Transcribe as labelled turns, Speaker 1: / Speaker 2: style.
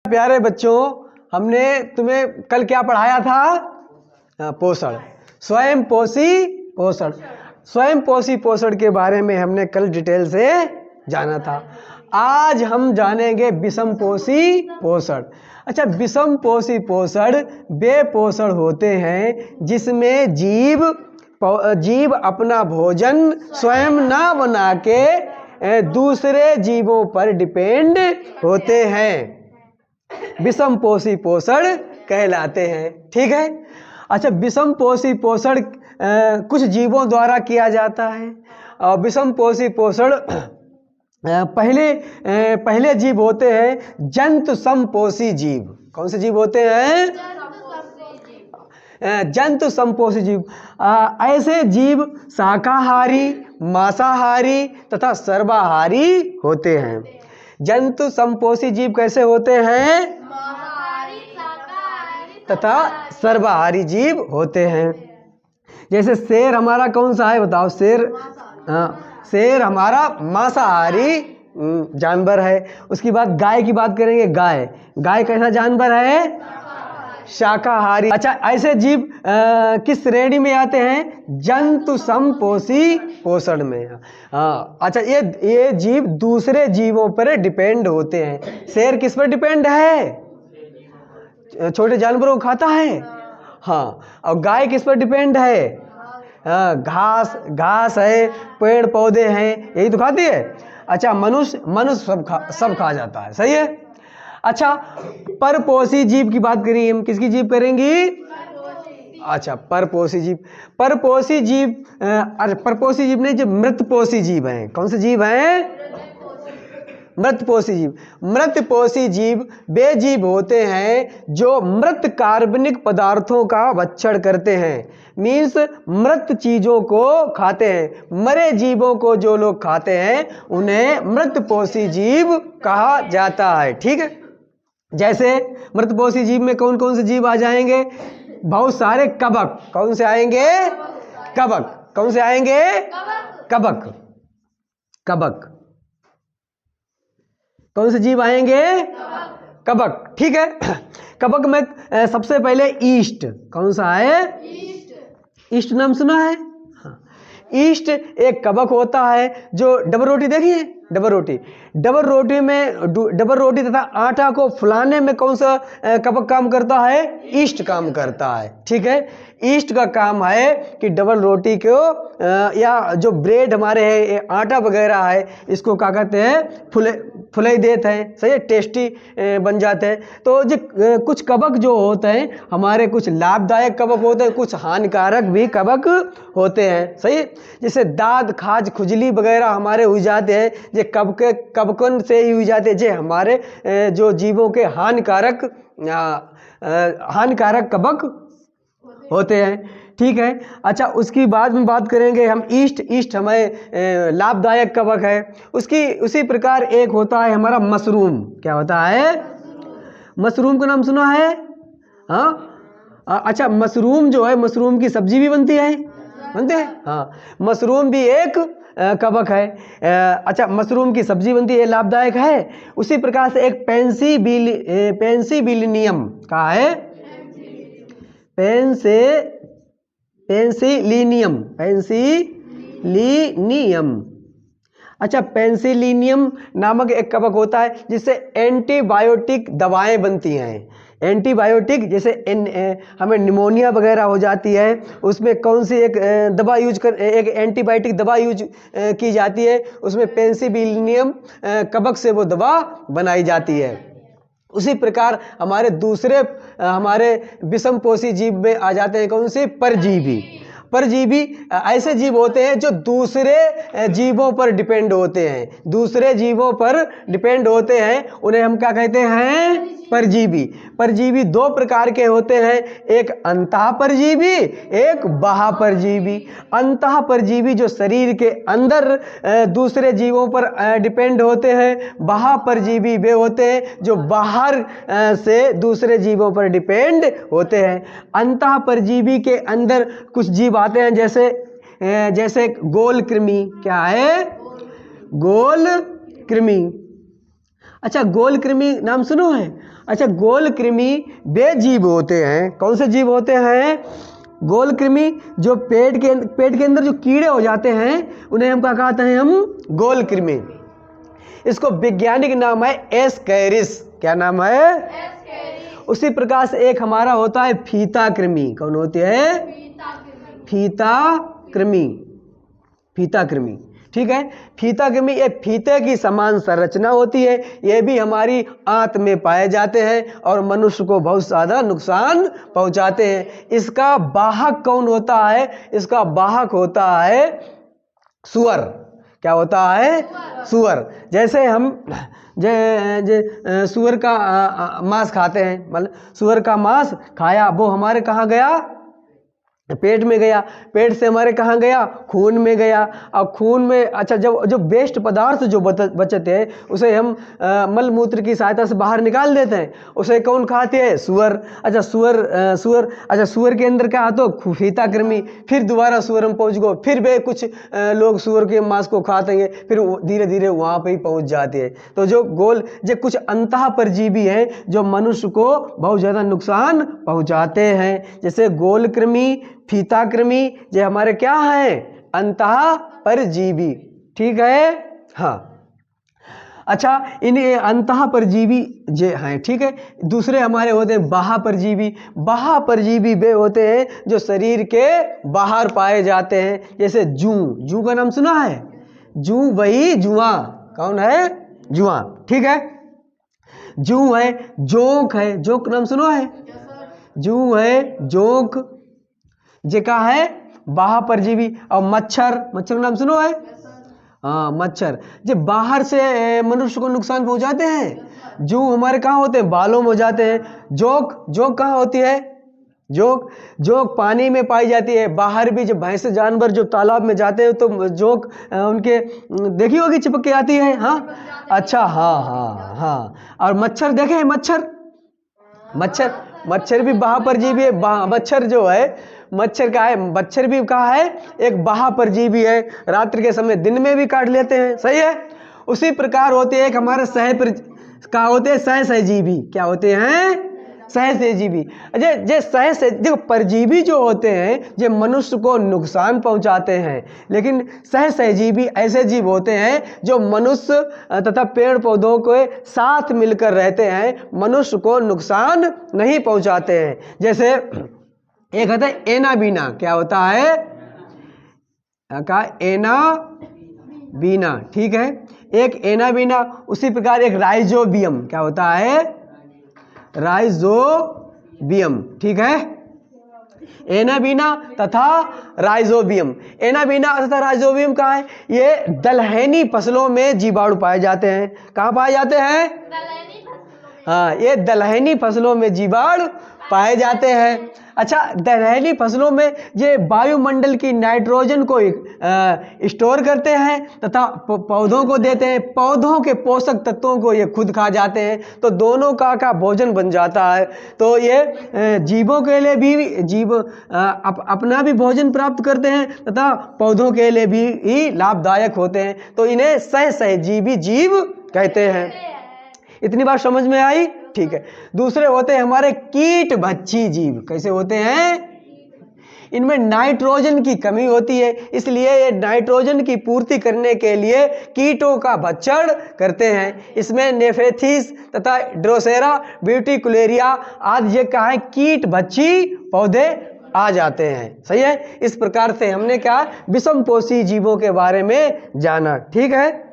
Speaker 1: प्यारे बच्चों, हमने तुम्हें कल क्या पढ़ाया था? पोषण, स्वयं पोषी पोषण। स्वयं पोषी पोषण के बारे में हमने कल डिटेल से जाना था। आज हम जानेंगे विषम पोषी पोषण। अच्छा, विषम पोषी पोषण वे पोषण होते हैं जिसमें जीव अपना भोजन स्वयं ना बना के दूसरे जीवों पर डिपेंड होते हैं, विषम पोषी पोषण कहलाते हैं। ठीक है। अच्छा, विषम पोषी पोषण कुछ जीवों द्वारा किया जाता है और विषम पोषी पोषण पहले जीव होते हैं जंतु समपोषी जीव। कौन से जीव होते हैं? जंतु समपोषी जीव। ऐसे जीव शाकाहारी, मांसाहारी तथा सर्वाहारी होते हैं। जंतु समपोषी जीव कैसे होते हैं? तथा सर्वाहारी जीव होते हैं। जैसे शेर हमारा कौन सा है बताओ? शेर हमारा मांसाहारी जानवर है। उसकी बात गाय की बात करेंगे। गाय कैसा जानवर है? शाकाहारी। अच्छा, ऐसे जीव किस श्रेणी में आते हैं? जंतु समपोषी पोषण में। हाँ। अच्छा, ये जीव दूसरे जीवों पर डिपेंड होते हैं। शेर किस पर डिपेंड है? छोटे जानवरों को खाता है। हाँ। और गाय किस पर डिपेंड है? घास है, पेड़ पौधे हैं, यही तो खाती है। अच्छा, मनुष्य सब खा जाता है। सही है। अच्छा, परपोषी जीव की बात करेंगे हम। किसकी जीव करेंगी? अच्छा, परपोषी जीव। परपोषी जीव नहीं, जो मृतपोषी जीव हैं। कौन से जीव हैं? मृतपोषी जीव। मृतपोषी जीव वे जीव होते हैं जो मृत कार्बनिक पदार्थों का भक्षण करते हैं। मीन्स मृत चीजों को खाते हैं। मरे जीवों को जो लोग खाते हैं उन्हें मृतपोषी जीव कहा जाता है। ठीक है। जैसे मृतपोषी जीव में कौन कौन से जीव आ जाएंगे? बहुत सारे कवक। कौन से आएंगे? कवक। कौन से आएंगे? कवक। कौन से जीव आएंगे? कवक। ठीक है। कवक में सबसे पहले ईस्ट। कौन सा है? ईस्ट नाम सुना है? हाँ। ईस्ट एक कवक होता है जो डबल रोटी देखिए। डबल रोटी तथा आटा को फुलाने में कौन सा कवक काम करता है? ईस्ट काम करता है। ठीक है। ईस्ट का काम है कि डबल रोटी को या जो ब्रेड हमारे है, आटा वगैरह है, इसको क्या कहते हैं? फुलाई देते हैं। सही है। टेस्टी बन जाते हैं। तो जो कुछ कवक जो होते हैं हमारे, कुछ लाभदायक कवक होते हैं, कुछ हानिकारक भी कवक होते हैं। सही है। जैसे दाद, खाज, खुजली वगैरह हमारे हो जाते हैं, ये कवकन से ही हो जाते हैं। जे हमारे जो जीवों के हानिकारक कवक होते हैं। ठीक है। अच्छा, उसकी बाद में बात करेंगे हम ईस्ट हमें लाभदायक कवक है। उसी प्रकार एक होता है हमारा मशरूम। क्या होता है? मशरूम का नाम सुना है? हाँ। अच्छा, मशरूम जो है, मशरूम की सब्जी भी बनती है। हाँ। मशरूम भी एक कवक है। अच्छा, मशरूम की सब्जी बनती है, लाभदायक है। उसी प्रकार से एक पेंसिलिनियम का है। पेंसिलिनियम। अच्छा, पेंसिलिनियम नामक एक कवक होता है जिससे एंटीबायोटिक दवाएं बनती हैं। एंटीबायोटिक, जैसे हमें निमोनिया वगैरह हो जाती है, उसमें कौन सी एक दवा एक एंटीबायोटिक दवा यूज की जाती है, उसमें पेंसिलिनियम कवक से वो दवा बनाई जाती है। उसी प्रकार हमारे विषम पोषी जीव में आ जाते हैं कौन से? परजीवी ऐसे जीव होते हैं जो दूसरे जीवों पर डिपेंड होते हैं। उन्हें हम क्या कहते हैं? परजीवी दो प्रकार के होते हैं, एक अंतः परजीवी, एक बाह्य परजीवी। अंतः परजीवी जो शरीर के अंदर दूसरे जीवों पर डिपेंड होते हैं। बाह्य परजीवी वे होते हैं जो बाहर से दूसरे जीवों पर डिपेंड होते हैं। अंतः परजीवी के अंदर कुछ जीव आते हैं, जैसे गोल कृमि। क्या है? गोल कृमि। अच्छा, गोल कृमि नाम सुनो है? अच्छा, गोल कृमि वे जीव होते हैं, कौन से जीव होते हैं? गोल कृमि जो पेट के अंदर जो कीड़े हो जाते हैं उन्हें हम क्या कहते हैं? हम गोल कृमि। इसको वैज्ञानिक नाम है एस्केरिस। क्या नाम है? उसी प्रकार से एक हमारा होता है फीता कृमि। कौन होती है? फीता कृमि। फीता कृमि, ठीक है। फीता कृमि ये फीते की समान संरचना होती है। ये भी हमारी आंत में पाए जाते हैं और मनुष्य को बहुत ज़्यादा नुकसान पहुंचाते हैं। इसका वाहक कौन होता है? इसका वाहक होता है सुअर। क्या होता है? सुअर। जैसे हम सुअर का मांस खाते हैं, मतलब सुअर का मांस खाया, वो हमारे कहाँ गया? पेट में गया। पेट से हमारे कहाँ गया? खून में गया। और खून में अच्छा जो वेस्ट पदार्थ जो बचते हैं उसे हम मल मूत्र की सहायता से बाहर निकाल देते हैं। उसे कौन खाते हैं? सुअर। अच्छा, सुअर के अंदर क्या आता है? फीता कृमि। फिर दोबारा सुअर में पहुँच गए, फिर वे कुछ लोग सुअर के मांस को खाते हैं, फिर धीरे धीरे वहाँ पर ही पहुँच जाते हैं। तो जो कुछ अंतः परजीवी हैं जो मनुष्य को बहुत ज़्यादा नुकसान पहुँचाते हैं, जैसे गोल कृमि, फीता कृमि, ये हमारे क्या हैं? अंतः परजीवी, ठीक है। हाँ, अच्छा, इन अंतः परजीवी जे हैं, ठीक है। दूसरे हमारे होते हैं बाह्य परजीवी। बाह्य परजीवी वे होते हैं जो शरीर के बाहर पाए जाते हैं, जैसे जूं का नाम सुना है? जूं वही जुआ। कौन है? जुआ, ठीक है। जूं है, जोंक है, जोंक नाम सुनो है? जूं है, जोंक जे का है बाह्य परजीवी। और मच्छर का नाम सुनो है? हाँ, मच्छर जो बाहर से मनुष्य को नुकसान पहुंचाते हैं। जूं हमारे कहाँ होते हैं? बालों में हो जाते हैं। जोंक कहाँ होती है? जोंक पानी में पाई जाती है। बाहर भी जब भैंस जानवर जो तालाब में जाते हैं तो जोंक उनके देखी होगी चिपक के आती है। हाँ, अच्छा, हाँ। और मच्छर देखे? मच्छर भी बाह्य परजीवी है। मच्छर जो है, मच्छर का है, मच्छर भी कहा है एक बाह्य परजीवी है। रात्रि के समय दिन में भी काट लेते हैं, सही है। उसी प्रकार होते हैं एक हमारे सहजीवी। क्या होते हैं? सहजीवी। देखो, परजीवी जो होते हैं जो मनुष्य को नुकसान पहुंचाते हैं, लेकिन सहजीवी ऐसे जीव होते हैं जो मनुष्य तथा पेड़ पौधों के साथ मिलकर रहते हैं, मनुष्य को नुकसान नहीं पहुंचाते हैं। जैसे एक होता है एनाबीना। क्या होता है? एनाबीना, ठीक है। एक एनाबीना, उसी प्रकार एक राइजोबियम। क्या होता है? राइजोबियम, ठीक है। एनाबीना तथा राइजोबियम। एनाबीना तथा राइजोबियम कहाँ है? ये दलहनी फसलों में जीवाणु पाए जाते हैं। कहाँ पाए जाते हैं? हाँ, ये दलहनी फसलों में जीवाणु पाए जाते हैं। अच्छा, दलहनी फसलों में ये वायुमंडल की नाइट्रोजन को स्टोर करते हैं तथा पौधों को देते हैं। पौधों के पोषक तत्वों को ये खुद खा जाते हैं, तो दोनों का भोजन बन जाता है। तो ये जीवों के लिए भी जीव अपना भी भोजन प्राप्त करते हैं तथा पौधों के लिए भी लाभदायक होते हैं। तो इन्हें सहजीवी जीव कहते हैं। इतनी बात समझ में आई? ठीक है। दूसरे होते हैं हमारे कीट भक्षी जीव। कैसे होते हैं? इनमें नाइट्रोजन की कमी होती है, इसलिए ये नाइट्रोजन की पूर्ति करने के लिए कीटों का भक्षण करते हैं। इसमें नेफेथिस तथा ड्रोसेरा ब्यूटिकुलेरिया आदि ये कहा है कीट भक्षी पौधे आ जाते हैं, सही है। इस प्रकार से हमने क्या विषमपोषी जीवों के बारे में जाना, ठीक है।